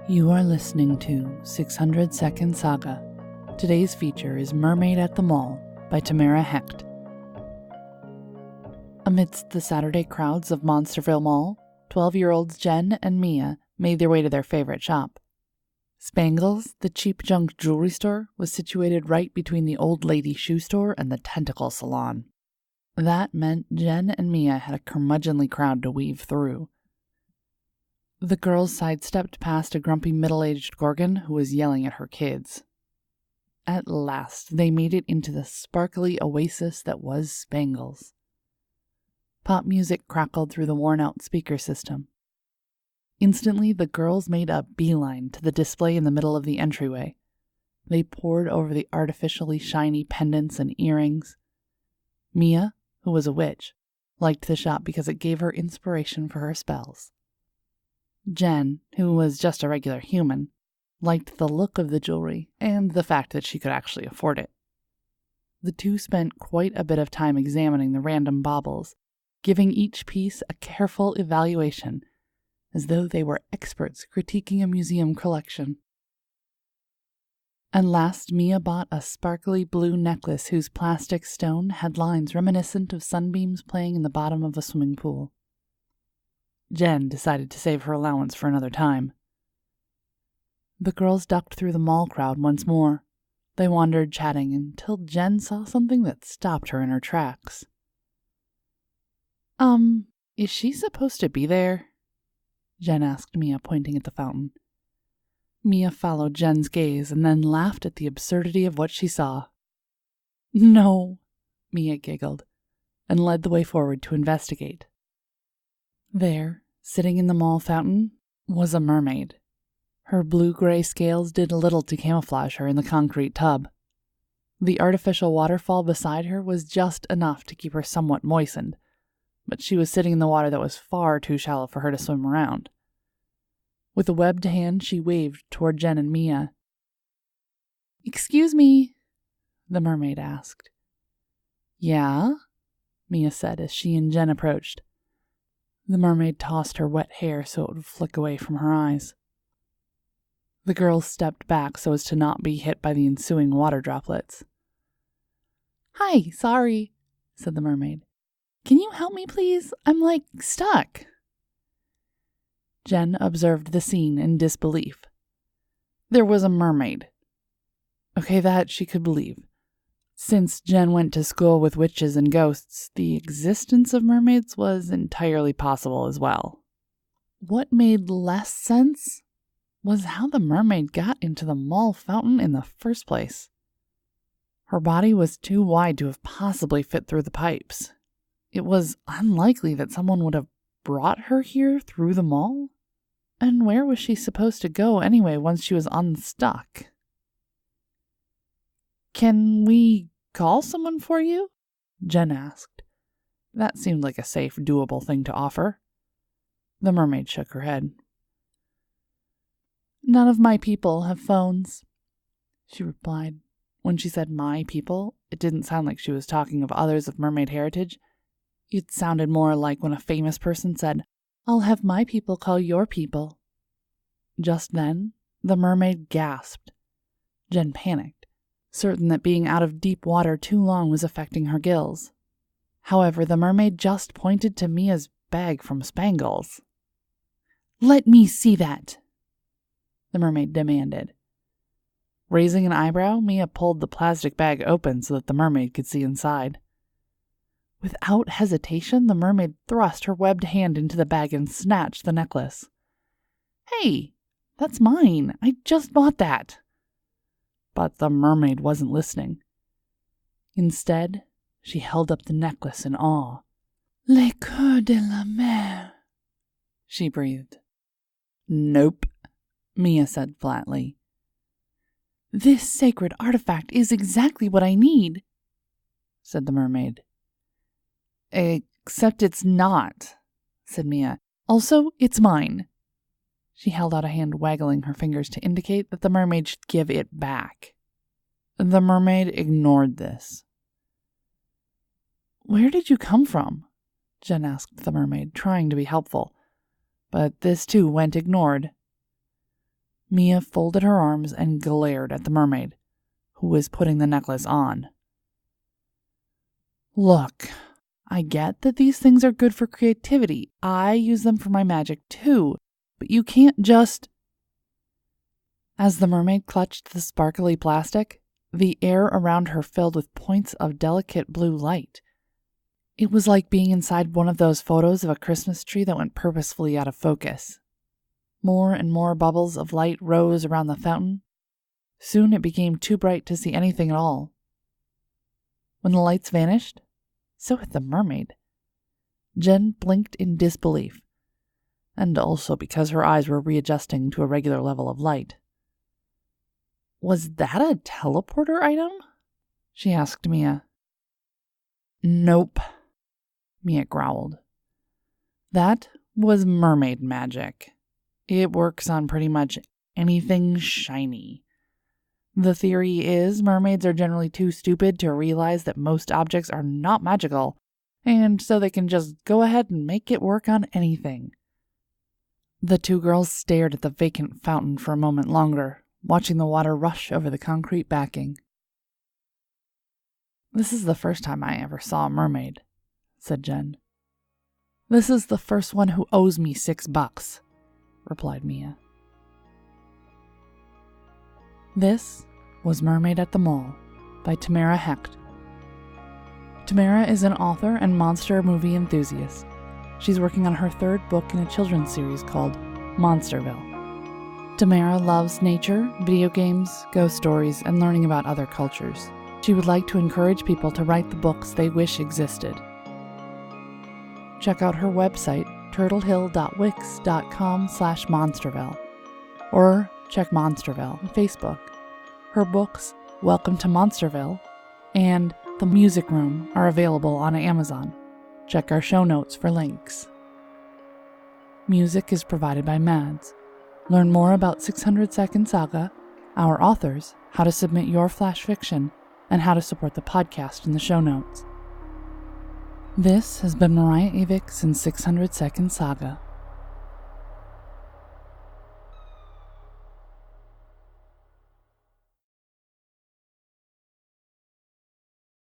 You are listening to 600 Second Saga. Today's feature is Mermaid at the Mall by Tamara Hecht. Amidst the Saturday crowds of Monsterville Mall, 12-year-olds Jen and Mia made their way to their favorite shop. Spangles, the cheap junk jewelry store, was situated right between the old lady shoe store and the tentacle salon. That meant Jen and Mia had a curmudgeonly crowd to weave through. The girls sidestepped past a grumpy middle-aged Gorgon who was yelling at her kids. At last, they made it into the sparkly oasis that was Spangles. Pop music crackled through the worn-out speaker system. Instantly, the girls made a beeline to the display in the middle of the entryway. They pored over the artificially shiny pendants and earrings. Mia, who was a witch, liked the shop because it gave her inspiration for her spells. Jen, who was just a regular human, liked the look of the jewelry and the fact that she could actually afford it. The two spent quite a bit of time examining the random baubles, giving each piece a careful evaluation, as though they were experts critiquing a museum collection. At last, Mia bought a sparkly blue necklace whose plastic stone had lines reminiscent of sunbeams playing in the bottom of a swimming pool. Jen decided to save her allowance for another time. The girls ducked through the mall crowd once more. They wandered chatting until Jen saw something that stopped her in her tracks. Is she supposed to be there?" Jen asked Mia, pointing at the fountain. Mia followed Jen's gaze and then laughed at the absurdity of what she saw. "No," Mia giggled, and led the way forward to investigate. There, sitting in the mall fountain, was a mermaid. Her blue-gray scales did little to camouflage her in the concrete tub. The artificial waterfall beside her was just enough to keep her somewhat moistened, but she was sitting in the water that was far too shallow for her to swim around. With a webbed hand, she waved toward Jen and Mia. "Excuse me," the mermaid asked. "Yeah?" Mia said as she and Jen approached. The mermaid tossed her wet hair so it would flick away from her eyes. The girls stepped back so as to not be hit by the ensuing water droplets. "Hi, sorry," said the mermaid. "Can you help me, please? I'm, stuck." Jen observed the scene in disbelief. There was a mermaid. Okay, that she could believe. Since Jen went to school with witches and ghosts, the existence of mermaids was entirely possible as well. What made less sense was how the mermaid got into the mall fountain in the first place. Her body was too wide to have possibly fit through the pipes. It was unlikely that someone would have brought her here through the mall. And where was she supposed to go anyway once she was unstuck? "Can we call someone for you?" Jen asked. That seemed like a safe, doable thing to offer. The mermaid shook her head. "None of my people have phones," she replied. When she said "my people," it didn't sound like she was talking of others of mermaid heritage. It sounded more like when a famous person said, "I'll have my people call your people." Just then, the mermaid gasped. Jen panicked, certain that being out of deep water too long was affecting her gills. However, the mermaid just pointed to Mia's bag from Spangles. "Let me see that," the mermaid demanded. Raising an eyebrow, Mia pulled the plastic bag open so that the mermaid could see inside. Without hesitation, the mermaid thrust her webbed hand into the bag and snatched the necklace. "Hey, that's mine. I just bought that." But the mermaid wasn't listening. Instead, she held up the necklace in awe. "Le cœur de la mer," she breathed. "Nope," Mia said flatly. "This sacred artifact is exactly what I need," said the mermaid. "Except it's not," said Mia. "Also, it's mine." She held out a hand, waggling her fingers to indicate that the mermaid should give it back. The mermaid ignored this. "Where did you come from?" Jen asked the mermaid, trying to be helpful. But this too went ignored. Mia folded her arms and glared at the mermaid, who was putting the necklace on. Look, I get that these things are good for creativity. I use them for my magic too, but you can't just... As the mermaid clutched the sparkly plastic, the air around her filled with points of delicate blue light. It was like being inside one of those photos of a Christmas tree that went purposefully out of focus. More and more bubbles of light rose around the fountain. Soon it became too bright to see anything at all. When the lights vanished, so had the mermaid. Jen blinked in disbelief, and also because her eyes were readjusting to a regular level of light. Was that a teleporter item? She asked Mia. Nope, Mia growled. That was mermaid magic. It works on pretty much anything shiny. The theory is mermaids are generally too stupid to realize that most objects are not magical, and so they can just go ahead and make it work on anything. The two girls stared at the vacant fountain for a moment longer, watching the water rush over the concrete backing. This is the first time I ever saw a mermaid, said Jen. This is the first one who owes me $6, replied Mia. This was Mermaid at the Mall by Tamara Hecht. Tamara is an author and monster movie enthusiast. She's working on her third book in a children's series called Monsterville. Tamara loves nature, video games, ghost stories, and learning about other cultures. She would like to encourage people to write the books they wish existed. Check out her website, turtlehill.wix.com/Monsterville, or check Monsterville on Facebook. Her books, Welcome to Monsterville, and The Music Room are available on Amazon. Check our show notes for links. Music is provided by Mads. Learn more about 600 Second Saga, our authors, how to submit your flash fiction, and how to support the podcast in the show notes. This has been Mariah Avix in 600 Second Saga.